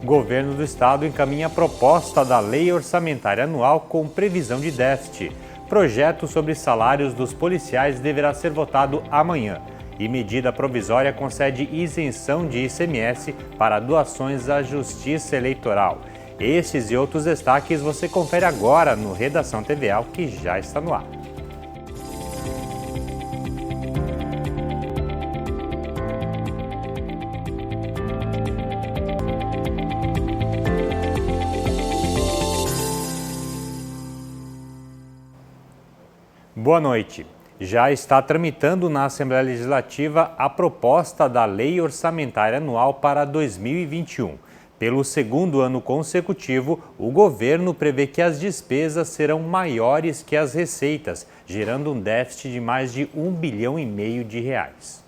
O governo do estado encaminha a proposta da Lei Orçamentária Anual com previsão de déficit. Projeto sobre salários dos policiais deverá ser votado amanhã. E medida provisória concede isenção de ICMS para doações à Justiça Eleitoral. Estes e outros destaques você confere agora no Redação TVA, que já está no ar. Boa noite. Já está tramitando na Assembleia Legislativa a proposta da Lei Orçamentária Anual para 2021. Pelo segundo ano consecutivo, o governo prevê que as despesas serão maiores que as receitas, gerando um déficit de mais de R$ 1,5 bilhão de reais.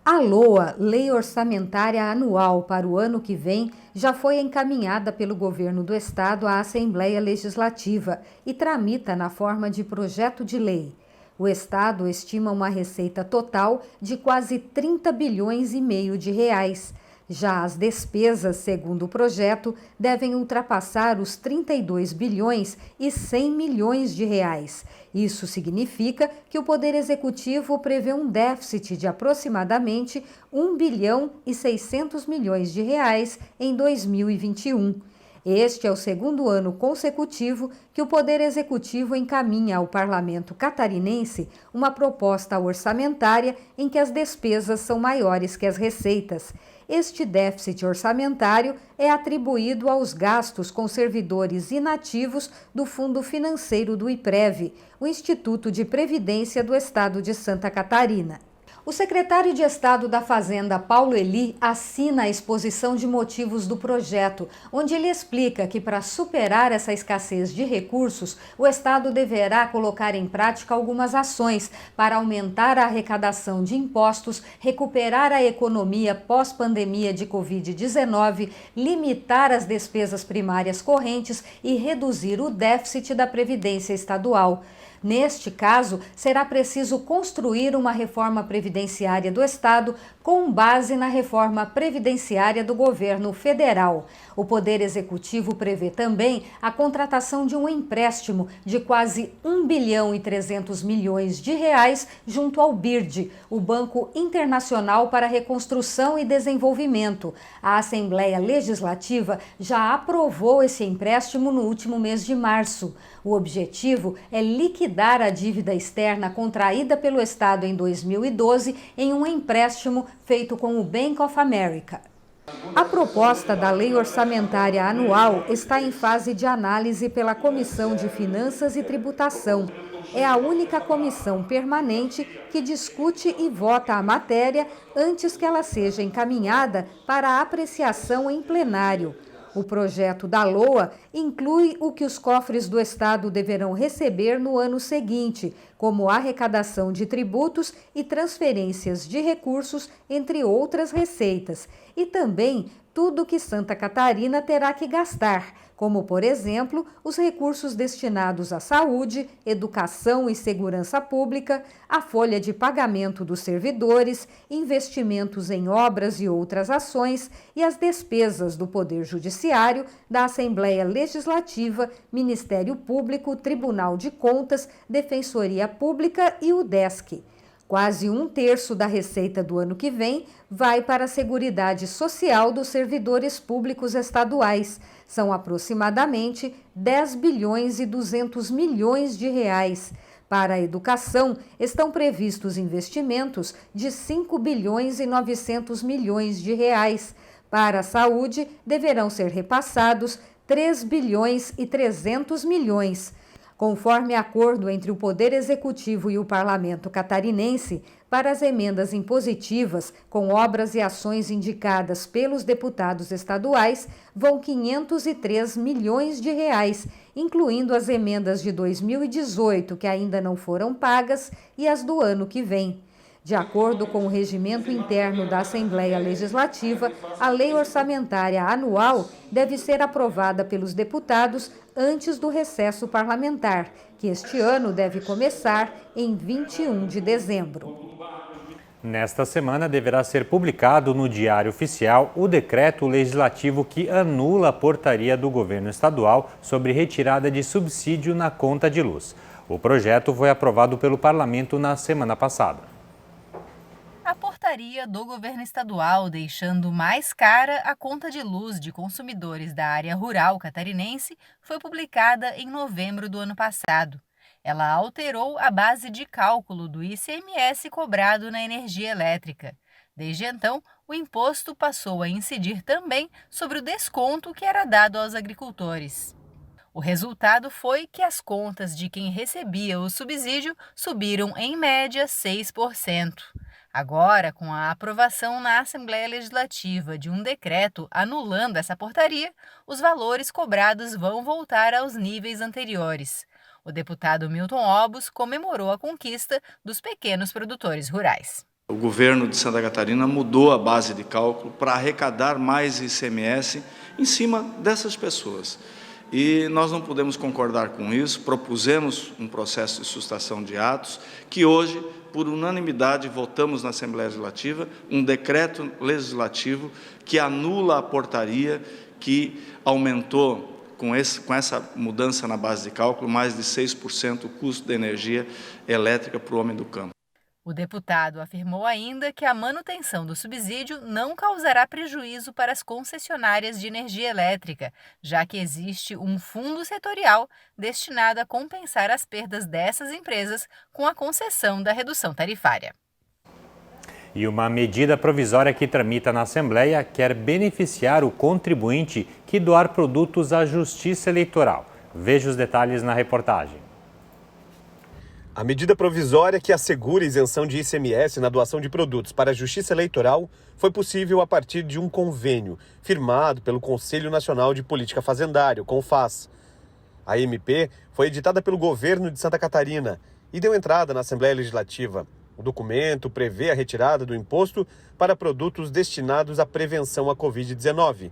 A LOA, Lei Orçamentária Anual para o ano que vem, já foi encaminhada pelo governo do estado à Assembleia Legislativa e tramita na forma de projeto de lei. O estado estima uma receita total de quase 30 bilhões e meio de reais. Já as despesas, segundo o projeto, devem ultrapassar os 32 bilhões e 100 milhões de reais. Isso significa que o Poder Executivo prevê um déficit de aproximadamente 1 bilhão e 600 milhões de reais em 2021. Este é o segundo ano consecutivo que o Poder Executivo encaminha ao Parlamento catarinense uma proposta orçamentária em que as despesas são maiores que as receitas. Este déficit orçamentário é atribuído aos gastos com servidores inativos do Fundo Financeiro do IPREV, o Instituto de Previdência do Estado de Santa Catarina. O secretário de Estado da Fazenda, Paulo Eli, assina a exposição de motivos do projeto, onde ele explica que para superar essa escassez de recursos, o Estado deverá colocar em prática algumas ações para aumentar a arrecadação de impostos, recuperar a economia pós-pandemia de Covid-19, limitar as despesas primárias correntes e reduzir o déficit da Previdência Estadual. Neste caso, será preciso construir uma reforma previdenciária do Estado com base na reforma previdenciária do governo federal. O Poder Executivo prevê também a contratação de um empréstimo de quase 1 bilhão e 300 milhões de reais junto ao BIRD, o Banco Internacional para Reconstrução e Desenvolvimento. A Assembleia Legislativa já aprovou esse empréstimo no último mês de março. O objetivo é liquidar a dívida externa contraída pelo Estado em 2012 em um empréstimo feito com o Bank of America. A proposta da Lei Orçamentária Anual está em fase de análise pela Comissão de Finanças e Tributação. É a única comissão permanente que discute e vota a matéria antes que ela seja encaminhada para apreciação em plenário. O projeto da LOA inclui o que os cofres do Estado deverão receber no ano seguinte, como arrecadação de tributos e transferências de recursos, entre outras receitas, e também tudo que Santa Catarina terá que gastar, como, por exemplo, os recursos destinados à saúde, educação e segurança pública, a folha de pagamento dos servidores, investimentos em obras e outras ações e as despesas do Poder Judiciário, da Assembleia Legislativa, Ministério Público, Tribunal de Contas, Defensoria Pública e o DESC. Quase 1/3 da receita do ano que vem vai para a Seguridade Social dos servidores públicos estaduais. São aproximadamente 10 bilhões e 200 milhões de reais. Para a educação, estão previstos investimentos de 5 bilhões e 900 milhões de reais. Para a saúde, deverão ser repassados 3 bilhões e 300 milhões. Conforme acordo entre o Poder Executivo e o Parlamento catarinense, para as emendas impositivas, com obras e ações indicadas pelos deputados estaduais, vão 503 milhões de reais, incluindo as emendas de 2018, que ainda não foram pagas, e as do ano que vem. De acordo com o regimento interno da Assembleia Legislativa, a Lei Orçamentária Anual deve ser aprovada pelos deputados antes do recesso parlamentar, que este ano deve começar em 21 de dezembro. Nesta semana deverá ser publicado no Diário Oficial o decreto legislativo que anula a portaria do governo estadual sobre retirada de subsídio na conta de luz. O projeto foi aprovado pelo parlamento na semana passada. A portaria do governo estadual deixando mais cara a conta de luz de consumidores da área rural catarinense foi publicada em novembro do ano passado. Ela alterou a base de cálculo do ICMS cobrado na energia elétrica. Desde então, o imposto passou a incidir também sobre o desconto que era dado aos agricultores. O resultado foi que as contas de quem recebia o subsídio subiram em média 6%. Agora, com a aprovação na Assembleia Legislativa de um decreto anulando essa portaria, os valores cobrados vão voltar aos níveis anteriores. O deputado Milton Obos comemorou a conquista dos pequenos produtores rurais. O governo de Santa Catarina mudou a base de cálculo para arrecadar mais ICMS em cima dessas pessoas. E nós não podemos concordar com isso, propusemos um processo de sustação de atos, que hoje, por unanimidade, votamos na Assembleia Legislativa, um decreto legislativo que anula a portaria que aumentou, com essa mudança na base de cálculo, mais de 6% o custo da energia elétrica para o homem do campo. O deputado afirmou ainda que a manutenção do subsídio não causará prejuízo para as concessionárias de energia elétrica, já que existe um fundo setorial destinado a compensar as perdas dessas empresas com a concessão da redução tarifária. E uma medida provisória que tramita na Assembleia quer beneficiar o contribuinte que doar produtos à Justiça Eleitoral. Veja os detalhes na reportagem. A medida provisória que assegura isenção de ICMS na doação de produtos para a Justiça Eleitoral foi possível a partir de um convênio firmado pelo Conselho Nacional de Política Fazendária, o CONFAS. A MP foi editada pelo governo de Santa Catarina e deu entrada na Assembleia Legislativa. O documento prevê a retirada do imposto para produtos destinados à prevenção à Covid-19.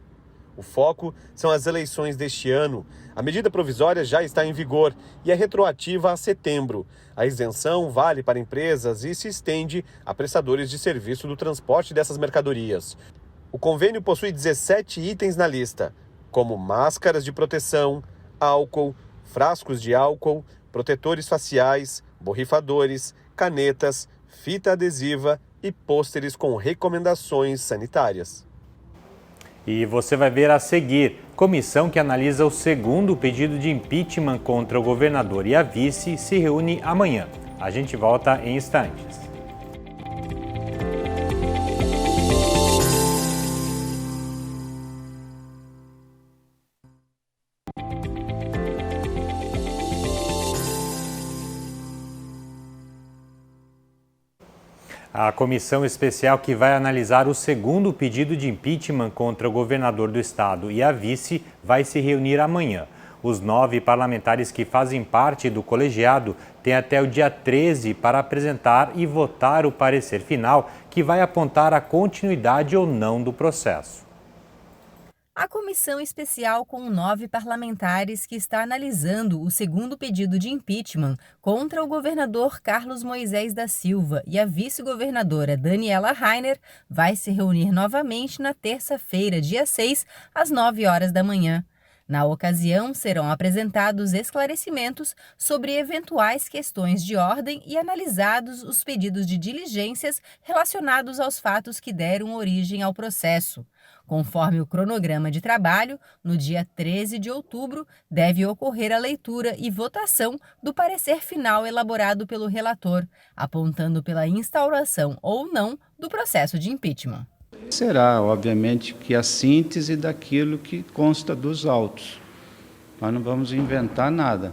O foco são as eleições deste ano. A medida provisória já está em vigor e é retroativa a setembro. A isenção vale para empresas e se estende a prestadores de serviço do transporte dessas mercadorias. O convênio possui 17 itens na lista, como máscaras de proteção, álcool, frascos de álcool, protetores faciais, borrifadores, canetas, fita adesiva e pôsteres com recomendações sanitárias. E você vai ver a seguir: comissão que analisa o segundo pedido de impeachment contra o governador e a vice se reúne amanhã. A gente volta em instantes. A comissão especial que vai analisar o segundo pedido de impeachment contra o governador do estado e a vice vai se reunir amanhã. Os 9 parlamentares que fazem parte do colegiado têm até o dia 13 para apresentar e votar o parecer final, que vai apontar a continuidade ou não do processo. A comissão especial com 9 parlamentares que está analisando o segundo pedido de impeachment contra o governador Carlos Moisés da Silva e a vice-governadora Daniela Rainer vai se reunir novamente na terça-feira, dia 6, às 9 horas da manhã. Na ocasião, serão apresentados esclarecimentos sobre eventuais questões de ordem e analisados os pedidos de diligências relacionados aos fatos que deram origem ao processo. Conforme o cronograma de trabalho, no dia 13 de outubro, deve ocorrer a leitura e votação do parecer final elaborado pelo relator, apontando pela instauração ou não do processo de impeachment. Será, obviamente, que a síntese daquilo que consta dos autos. Nós não vamos inventar nada.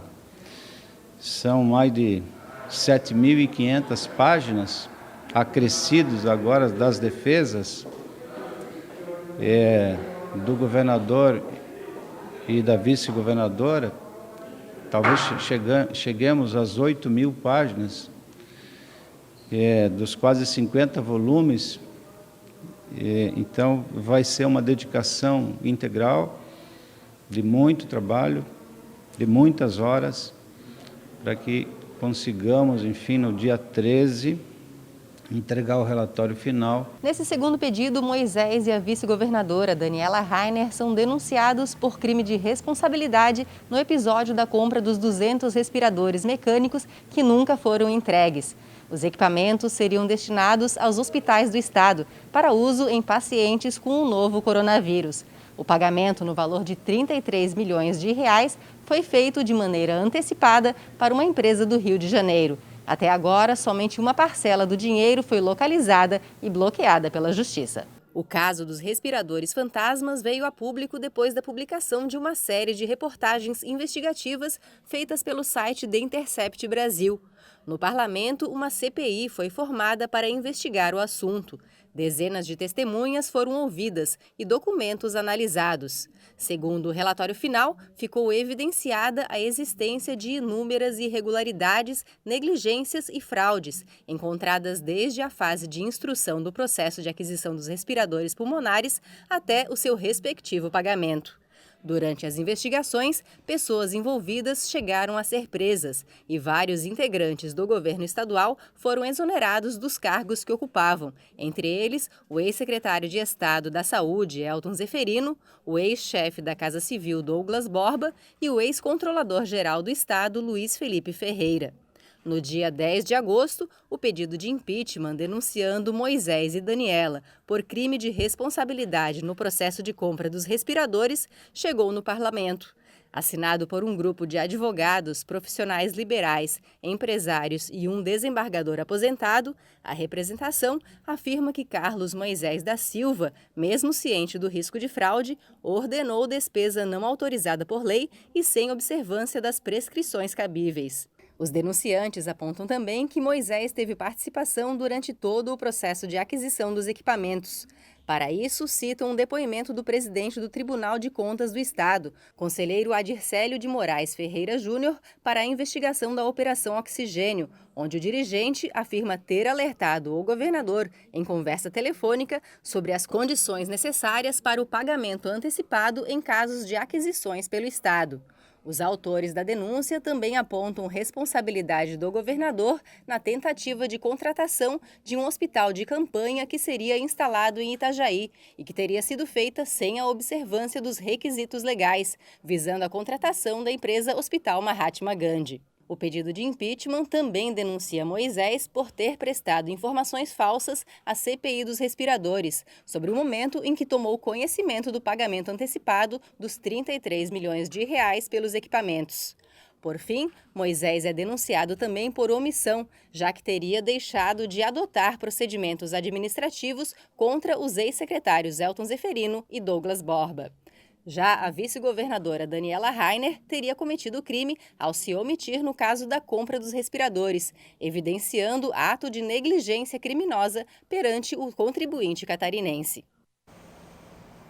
São mais de 7.500 páginas, acrescidos agora das defesas do governador e da vice-governadora. Talvez cheguemos às 8.000 páginas, dos quase 50 volumes. Então, vai ser uma dedicação integral, de muito trabalho, de muitas horas, para que consigamos, enfim, no dia 13, entregar o relatório final. Nesse segundo pedido, Moisés e a vice-governadora Daniela Rainer são denunciados por crime de responsabilidade no episódio da compra dos 200 respiradores mecânicos que nunca foram entregues. Os equipamentos seriam destinados aos hospitais do estado para uso em pacientes com o novo coronavírus. O pagamento no valor de 33 milhões de reais foi feito de maneira antecipada para uma empresa do Rio de Janeiro. Até agora, somente uma parcela do dinheiro foi localizada e bloqueada pela Justiça. O caso dos respiradores fantasmas veio a público depois da publicação de uma série de reportagens investigativas feitas pelo site The Intercept Brasil. No parlamento, uma CPI foi formada para investigar o assunto. Dezenas de testemunhas foram ouvidas e documentos analisados. Segundo o relatório final, ficou evidenciada a existência de inúmeras irregularidades, negligências e fraudes, encontradas desde a fase de instrução do processo de aquisição dos respiradores pulmonares até o seu respectivo pagamento. Durante as investigações, pessoas envolvidas chegaram a ser presas e vários integrantes do governo estadual foram exonerados dos cargos que ocupavam, entre eles o ex-secretário de Estado da Saúde, Elton Zeferino, o ex-chefe da Casa Civil, Douglas Borba, e o ex-controlador-geral do Estado, Luiz Felipe Ferreira. No dia 10 de agosto, o pedido de impeachment denunciando Moisés e Daniela por crime de responsabilidade no processo de compra dos respiradores chegou no parlamento. Assinado por um grupo de advogados, profissionais liberais, empresários e um desembargador aposentado, a representação afirma que Carlos Moisés da Silva, mesmo ciente do risco de fraude, ordenou despesa não autorizada por lei e sem observância das prescrições cabíveis. Os denunciantes apontam também que Moisés teve participação durante todo o processo de aquisição dos equipamentos. Para isso, citam um depoimento do presidente do Tribunal de Contas do Estado, conselheiro Adircélio de Moraes Ferreira Júnior, para a investigação da Operação Oxigênio, onde o dirigente afirma ter alertado o governador, em conversa telefônica, sobre as condições necessárias para o pagamento antecipado em casos de aquisições pelo Estado. Os autores da denúncia também apontam responsabilidade do governador na tentativa de contratação de um hospital de campanha que seria instalado em Itajaí e que teria sido feita sem a observância dos requisitos legais, visando a contratação da empresa Hospital Mahatma Gandhi. O pedido de impeachment também denuncia Moisés por ter prestado informações falsas à CPI dos respiradores sobre o momento em que tomou conhecimento do pagamento antecipado dos 33 milhões de reais pelos equipamentos. Por fim, Moisés é denunciado também por omissão, já que teria deixado de adotar procedimentos administrativos contra os ex-secretários Elton Zeferino e Douglas Borba. Já a vice-governadora Daniela Rainer teria cometido o crime ao se omitir no caso da compra dos respiradores, evidenciando ato de negligência criminosa perante o contribuinte catarinense.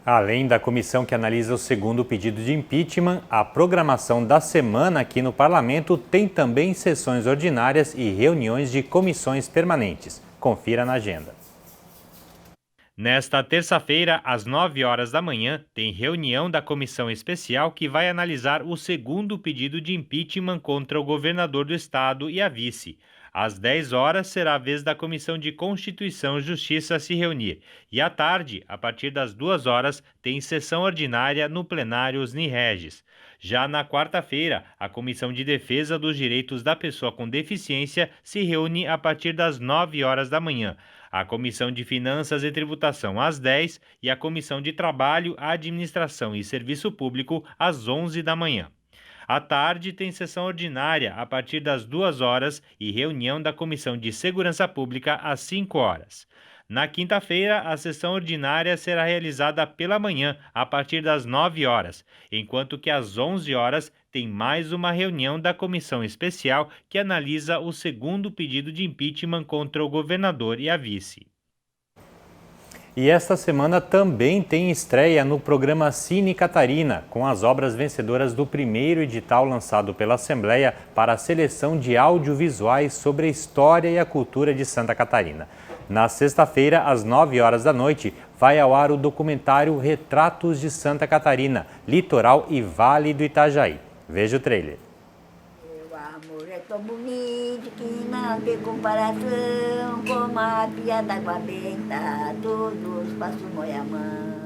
Além da comissão que analisa o segundo pedido de impeachment, a programação da semana aqui no Parlamento tem também sessões ordinárias e reuniões de comissões permanentes. Confira na agenda. Nesta terça-feira, às 9 horas da manhã, tem reunião da comissão especial que vai analisar o segundo pedido de impeachment contra o governador do estado e a vice. Às 10 horas será a vez da Comissão de Constituição e Justiça se reunir. E à tarde, a partir das 2 horas, tem sessão ordinária no plenário Osni Regis. Já na quarta-feira, a Comissão de Defesa dos Direitos da Pessoa com Deficiência se reúne a partir das 9 horas da manhã. A Comissão de Finanças e Tributação às 10 e a Comissão de Trabalho, Administração e Serviço Público às 11 da manhã. À tarde tem sessão ordinária a partir das 2 horas e reunião da Comissão de Segurança Pública às 5 horas. Na quinta-feira, a sessão ordinária será realizada pela manhã, a partir das 9 horas, enquanto que às 11 horas tem mais uma reunião da comissão especial que analisa o segundo pedido de impeachment contra o governador e a vice. E esta semana também tem estreia no programa Cine Catarina, com as obras vencedoras do primeiro edital lançado pela Assembleia para a seleção de audiovisuais sobre a história e a cultura de Santa Catarina. Na sexta-feira, às 9 horas da noite, vai ao ar o documentário Retratos de Santa Catarina, Litoral e Vale do Itajaí. Veja o trailer. Meu amor é tão bonito que não tem comparação, como a pia d'água benta, todos passam moia a mão.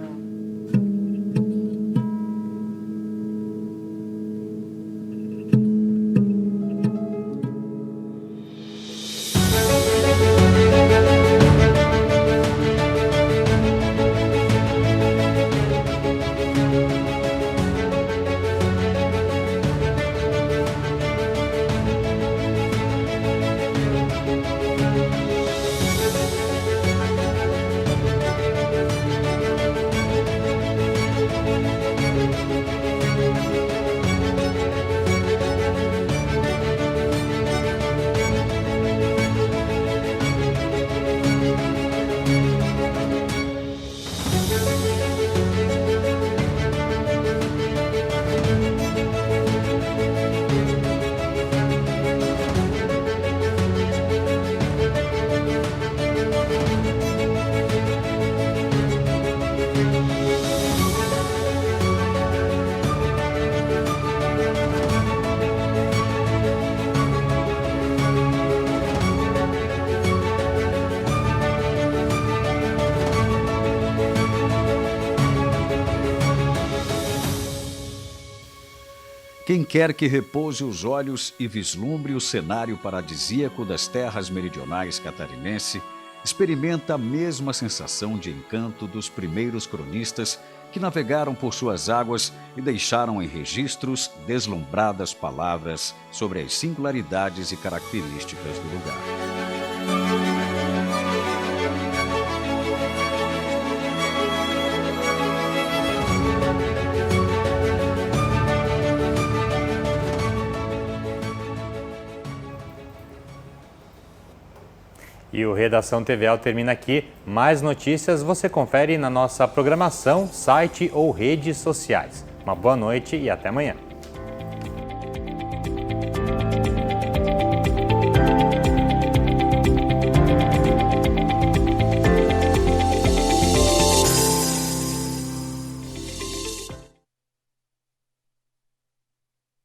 Quem quer que repouse os olhos e vislumbre o cenário paradisíaco das terras meridionais catarinense, experimenta a mesma sensação de encanto dos primeiros cronistas que navegaram por suas águas e deixaram em registros deslumbradas palavras sobre as singularidades e características do lugar. E o Redação TVL termina aqui. Mais notícias você confere na nossa programação, site ou redes sociais. Uma boa noite e até amanhã.